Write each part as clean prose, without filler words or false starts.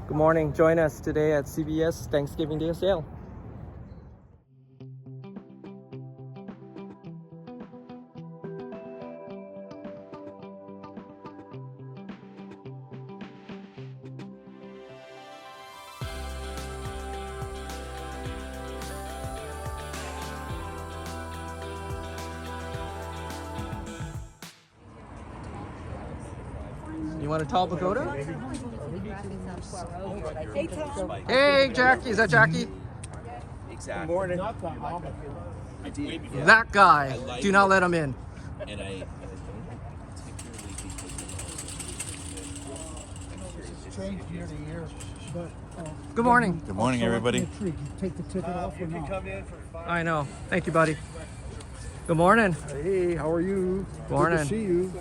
Good morning. Join us today at CBS Thanksgiving Day Sale. You want a tall pagoda? Hey, Jackie. Is that Jackie? Exactly. Good morning. I did. Yeah. That guy. Do not let him in. And I Changed year to year, but Good morning. Good morning, everybody. you take the ticket off or not? I know. Thank you, buddy. Good morning. Hey, how are you? Morning. Good to see you.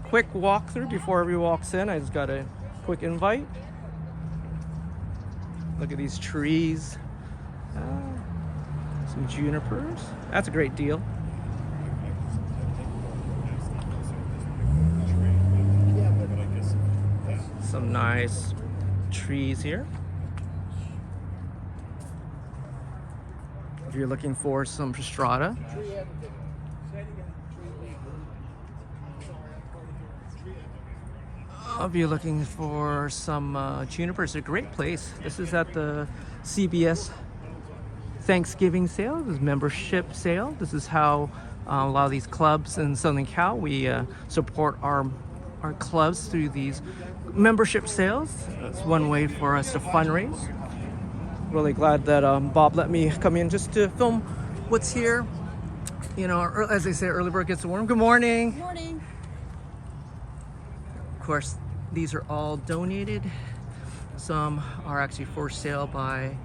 Quick walkthrough before everyone walks in. I just got a quick invite. Look at these trees. Some junipers. That's a great deal. Some nice trees here. If you're looking for some Strata. If you're looking for some juniper, it's a great place. This is at the CBS Thanksgiving sale. This is membership sale. This is how a lot of these clubs in Southern Cal, we support our clubs through these membership sales. That's one way for us to fundraise. Really glad that Bob let me come in just to film what's here. You know, as they say, early bird gets the worm. Good morning. Good morning. Of course, these are all donated. Some are actually for sale by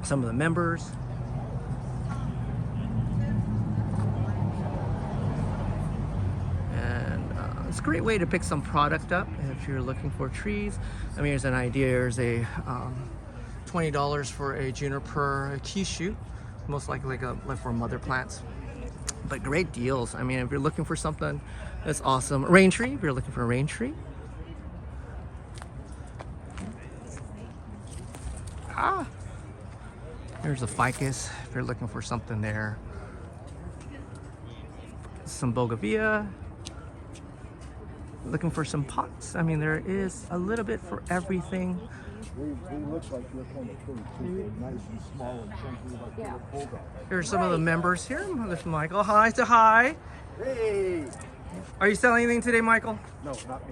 some of the members. And it's a great way to pick some product up if you're looking for trees. I mean, here's an idea. There's a $20 for a juniper key shoot, most likely like for mother plants. But great deals. I mean, if you're looking for something that's awesome. Rain tree, if you're looking for a rain tree. There's a ficus, if you're looking for something there. Some bougainvillea. Looking for some pots. I mean, there is a little bit for everything. They look like your kind of tree too. They're nice and small and chunky like little bulldog. Here's some of the members here. There's Michael. Hi, say hi. Hey! Are you selling anything today, Michael? No, not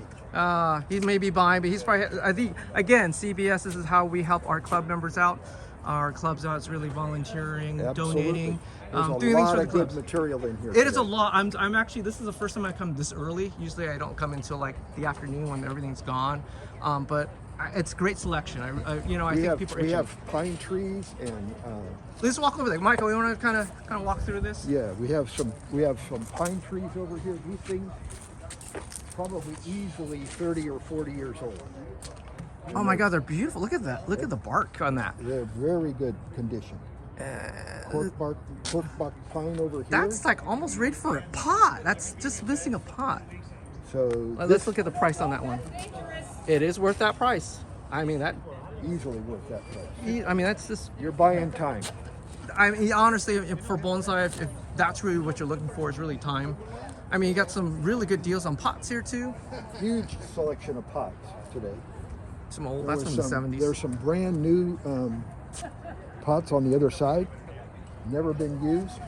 me. He may be buying, but he's probably, I think, again, CBS, this is how we help our club members out. Our clubs out, it's really volunteering, Absolutely. donating, There's doing a things lot for the of good clubs. material in here. It is a today. lot. I'm actually, this is the first time I come this early. Usually I don't come until like the afternoon when everything's gone. But it's great selection. I think people are we itching. have pine trees and Let's walk over there. Michael, you want to kind of walk through this? yeah, we have some pine trees over here. These things probably easily 30 or 40 years old. Oh my God, they're beautiful. Look at that. Look at the bark on that. They're very good condition. Cork bark pine over here. That's like almost ready for a pot. That's just missing a pot. So Let's look at the price on that one. It is worth that price. I mean, that. easily worth that price. I mean, that's just. You're buying time. I mean, honestly, for bonsai, if that's really what you're looking for, is really time. I mean, you got some really good deals on pots here too. Huge selection of pots today. Some old. There That's was from the 70s. There's some brand new pots on the other side, never been used.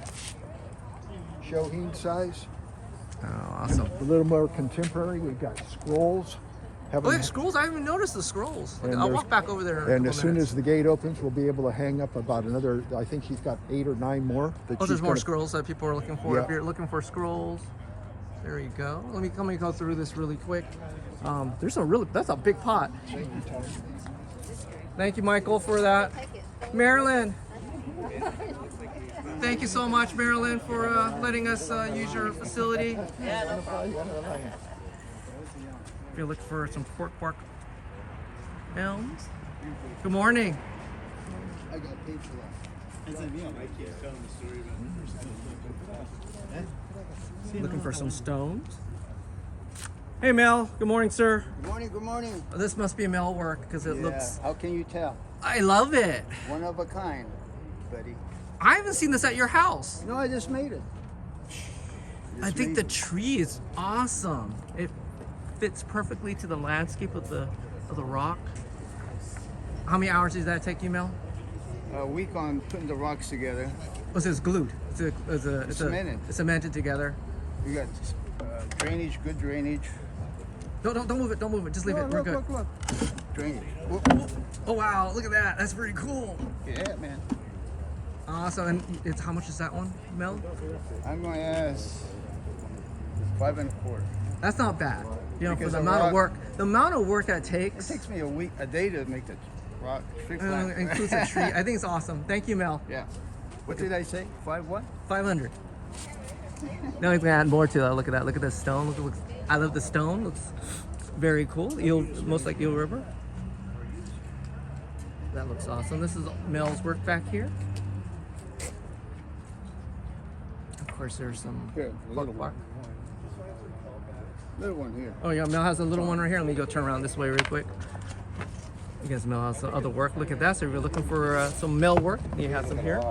Shohin size. Oh, awesome. A little more contemporary. We've got scrolls. Look at scrolls. I haven't even noticed the scrolls. Look, And I'll there's- walk back over there. In a And couple as soon minutes. as the gate opens, we'll be able to hang up about another. I think she's got 8 or 9 more. That Oh, she's there's more gonna- scrolls that people are looking for. Yeah. If you're looking for scrolls, there you go. Let me go through this really quick. There's some really. That's a big pot. Thank you, Michael, for that. Marilyn. Thank you so much, Marilyn, for letting us use your facility. If you're looking for some cork bark elms. Good morning. I got paid for that. Looking for some stones. Hey Mel, good morning, sir. Good morning, good morning. This must be Mel work because it looks. How can you tell? I love it. One of a kind, buddy. I haven't seen this at your house. No, I just made it. I think the tree is awesome. It fits perfectly to the landscape of the rock. How many hours does that take you, Mel? A week on putting the rocks together. Oh, so it's glued. It's Cemented. It's cemented together. We got drainage, good drainage. Don't move it. Don't move it. Just leave it. We're good. Look. Drainage. Oh wow, look at that. That's pretty cool. Yeah, man. Awesome. And it's how much is that one, Mel? I'm going to ask 5 1/4. That's not bad. You know, Because for the the amount of rock- work, that It takes. takes me a day to make the rock tree plant. Includes a tree. I think it's awesome. Thank you, Mel. Yeah. What did I say? 5 what? 500. Now he's gonna add more to that. Look at that. Look at the stone. I love the stone. Looks very cool. Most like Eel River. That looks awesome. This is Mel's work back here. Of course, there's some Here, the little bark. Little one here. Oh yeah, Mel has a little one right here. Let me go turn around this way real quick. You guys, Mel has some other work. Look at that. So if you're looking for some Mel work, you have some here.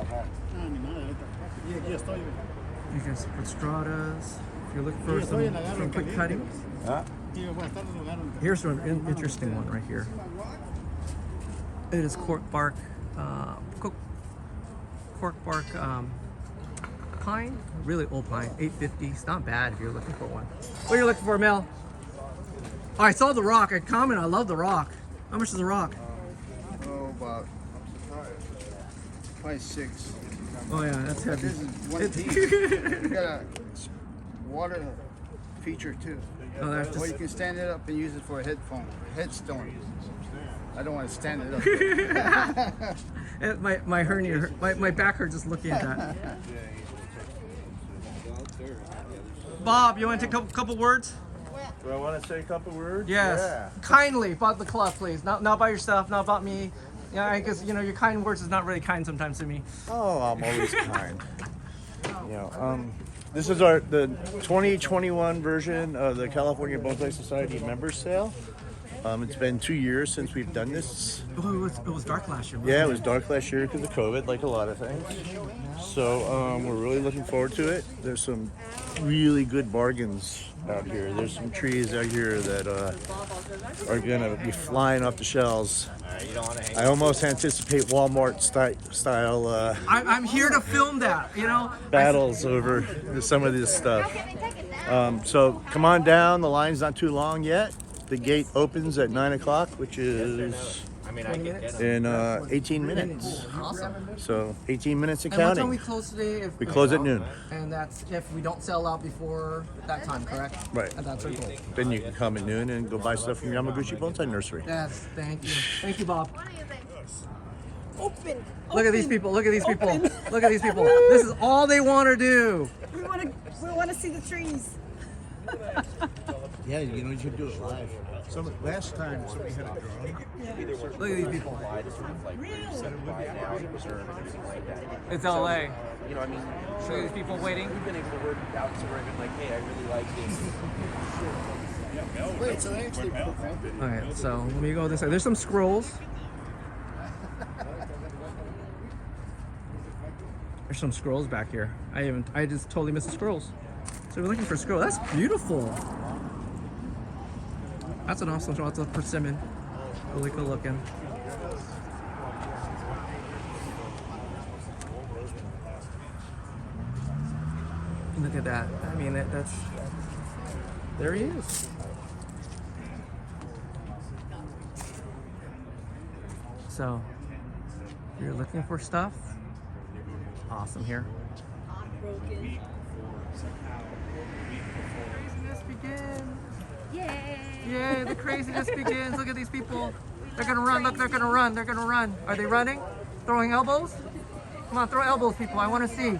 You can for stratas. If you're looking for some quick cuttings. Here's an interesting one right here. It is cork bark pine, really old pine, 850. It's not bad if you're looking for one. What are you looking for, Mel? Oh, I saw the rock. I commented, I love the rock. How much is the rock? Oh, about 5'6". Oh yeah, that's heavy. This is one piece. You got a water feature too. Oh, that's Or you just, can stand it up and use it for a headstone. I don't want to stand it up. my hernia, my back hurts just looking at that. Bob, you want to take a couple words? Do I want to say a couple words? Yes. Yeah. Kindly about the club, please. Not about yourself, not about me. Yeah, because your kind words is not really kind sometimes to me. Oh, I'm always kind. This is the 2021 version of the California Bonsai Society members sale. It's been 2 years since we've done this. Oh, it was dark last year. Yeah, it was dark last year because of COVID, like a lot of things. So we're really looking forward to it. There's some really good bargains out here. There's some trees out here that are gonna be flying off the shelves. I almost anticipate Walmart style I'm here to film that. battles over some of this stuff. So come on down. The line's not too long yet. The gate opens at 9 o'clock, which is in 18 minutes. Awesome. So 18 minutes of And what time counting. we close today? We close at noon. And that's if we don't sell out before that time, correct? Right. And that's our goal. Then you can come at noon and go buy stuff from Yamaguchi Bonsai Nursery. Yes, thank you. Thank you, Bob. Open. Look at these people. Look at these people. Look at these people. This is all they want to do. We want to see the trees. Yeah, you should do it live. Last time somebody had a drone. Look at these people. Really? It's LA. You know, I mean, Look at these people waiting. we've been able to work it out so we're even like, hey, I really like this. Wait, so they actually All right, so let me go this way. There's some scrolls. There's some scrolls back here. I just totally missed the scrolls. So we're looking for scrolls. That's beautiful. That's an awesome shot. It's a persimmon. Really cool looking. Look at that. I mean, that's. There he is. So, if you're looking for stuff, awesome here. Craziness begins. Yay! Yay, the craziness begins. Look at these people. They're gonna run. Look, they're gonna run. They're gonna run. Are they running? Throwing elbows? Come on, throw elbows, people. I want to see.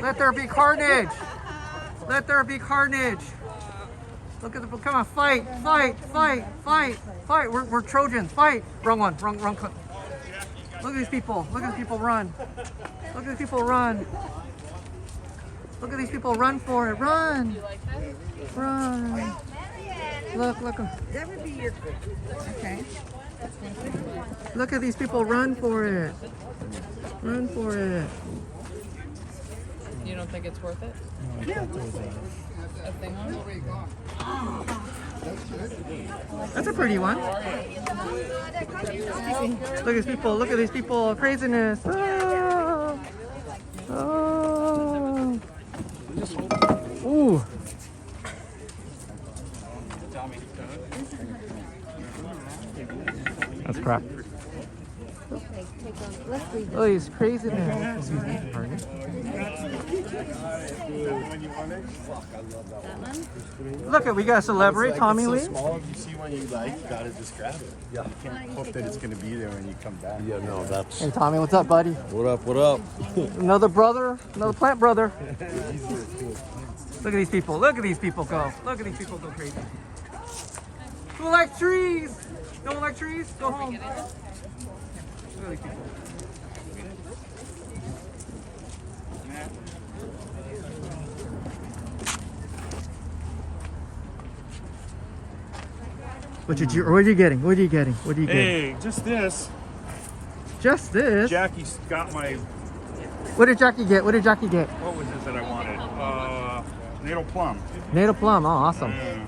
Let there be carnage. Let there be carnage. Look at the. Come on, fight, fight, fight, fight, fight. We're Trojans. Fight. Wrong one. Wrong. Look at these people. Look at these people run. Look at these people run. Look at these people run for it. Run. Run. Look. That would be your. Okay. Look at these people run for it. Run for it. You don't think it's worth it? A thing on it? That's a pretty one. Look at these people. Look at these people. Craziness. Oh. Oh. Ooh. That's crap. Oh, he's craziness. Look at, we got a celebrity, Tommy Lee. Small, if you see one you like, you gotta just grab it. Yeah. You can't hope that it's gonna be there when you come back. Yeah, no, that's. Hey Tommy, what's up, buddy? What up? What up? Another brother, another plant brother. Look at these people. Look at these people go. Look at these people go crazy. Who likes trees? Don't like trees? Go home. Look at these people. What are you getting? What are you getting? What are you getting? Hey, just this. Just this. Jackie's got my. What did Jackie get? What did Jackie get? What was it that I wanted? Natal plum. Natal plum. Oh, awesome. Yeah.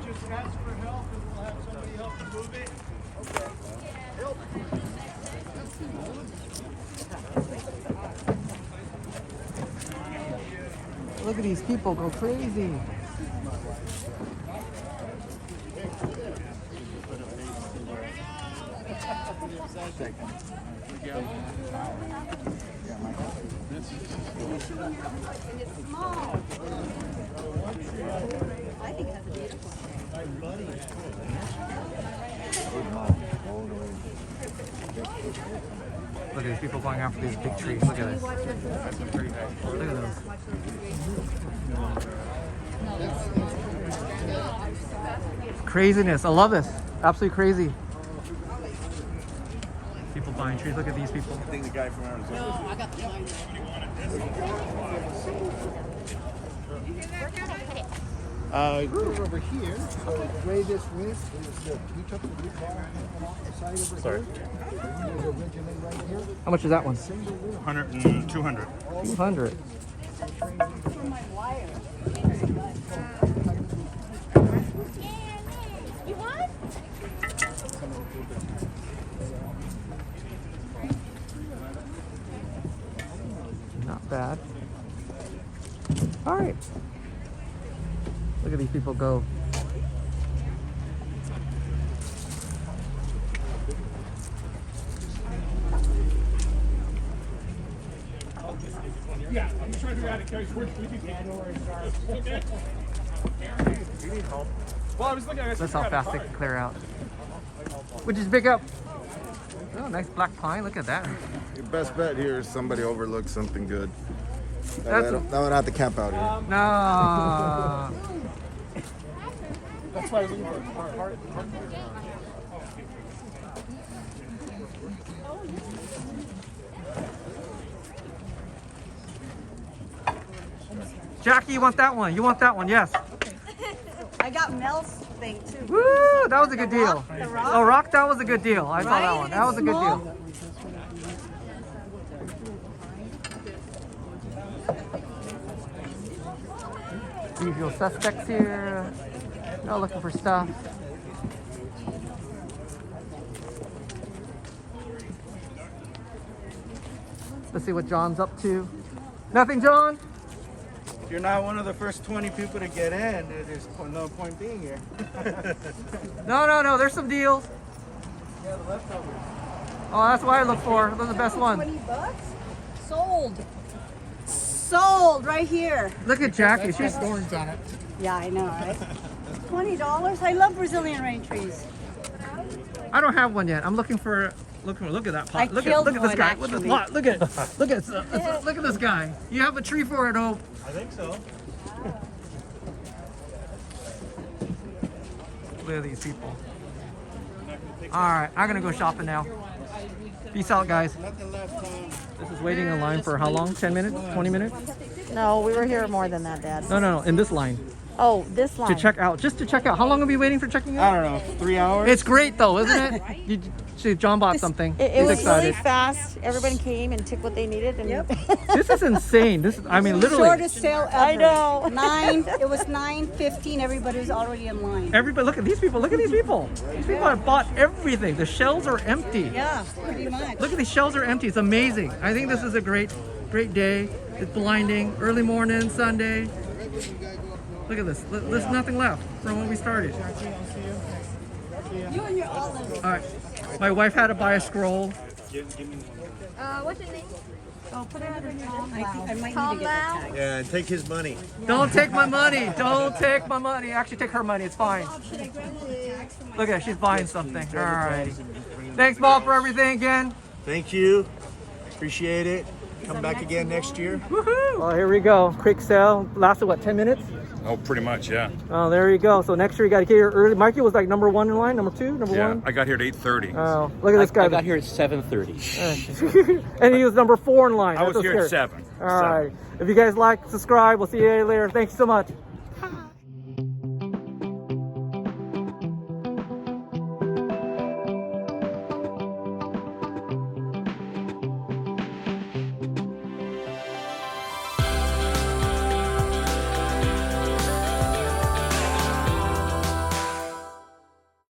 Look at these people go crazy. Look at these people going after these big trees. Look at this. Look at those. Craziness. I love this. Absolutely crazy. People buying trees. Look at these people. I think the guy from Arizona. Over here, so the way this went is that he took the blue car off the side over Sorry. here. It was originally right here. How much is that one? 100 and 200. 200. You want? Not bad. All right. Look at these people go. Yeah, I'm trying to eradicate. Well, I was looking at That's how fast they can clear out. Which is big up. Oh, nice black pine. Look at that. Your best bet here is somebody overlooks something good. That's That would have to camp out here. no. That's why I was looking for heart. Jackie, you want that one? You want that one? Yes. I got Mel's thing too. Woo! That was a good deal. The rock? Oh, rock, that was a good deal. I saw that Right? one. That was a good Small? deal. Usual suspects here. They're all looking for stuff. Let's see what John's up to. Nothing, John? If you're not one of the first 20 people to get in, there's no point being here. No. There's some deals. Oh, that's what I look for. Those are the best ones. $20? Sold. Sold right here. Look at Jackie. She's Thorns on it. Yeah, I know, right? $20. I love Brazilian rain trees. I don't have one yet. I'm looking for. Look at that pot. I Look killed at this one, guy with this actually. pot. Look at look at this guy. You have a tree for it, Hope. I think so. Look at these people. All right, I'm gonna go shopping now. Peace out, guys. This is waiting in line for how long? 10 minutes? 20 minutes? No, we were here more than that, Dad. No. In this line. Oh, this line. to check out. Just to check out. How long are we waiting for checking I out? don't know, 3 hours. It's great though, isn't it? See, John bought something. It He's was excited. really fast. Everybody came and took what they needed. And This is insane. This is, I mean, literally. Shortest sale ever. I know. It was 9:15. Everybody was already in line. Everybody, look at these people. Look at these people. These people have bought everything. The shelves are empty. Yeah, pretty much. Look at these shelves are empty. It's amazing. I think this is a great day. It's blinding. Early morning, Sunday. Look at this. There's nothing left from when we started. You and your olive. All right. My wife had to buy a scroll. What's your name? Oh, put it in your I might need Tom to get the tag. Yeah, and take his money. Don't take my money. Don't take my money. Actually, take her money. It's fine. Look at her. She's buying something. All right. Thanks, Bob, for everything again. Thank you. Appreciate it. Come back again next year. Woohoo! Well, here we go. Quick sale. Lasted, what, 10 minutes? Oh, pretty much, yeah. Oh, there you go. So next year you got to get here early. Mikey was like number 1 in line, number 2, number 1. I got here at 8:30. Oh, look at this guy. I got here at 7:30. And he was number 4 in line. I was That's here what's at scary. 7. All right. If you guys like, subscribe. We'll see you later. Thank you so much.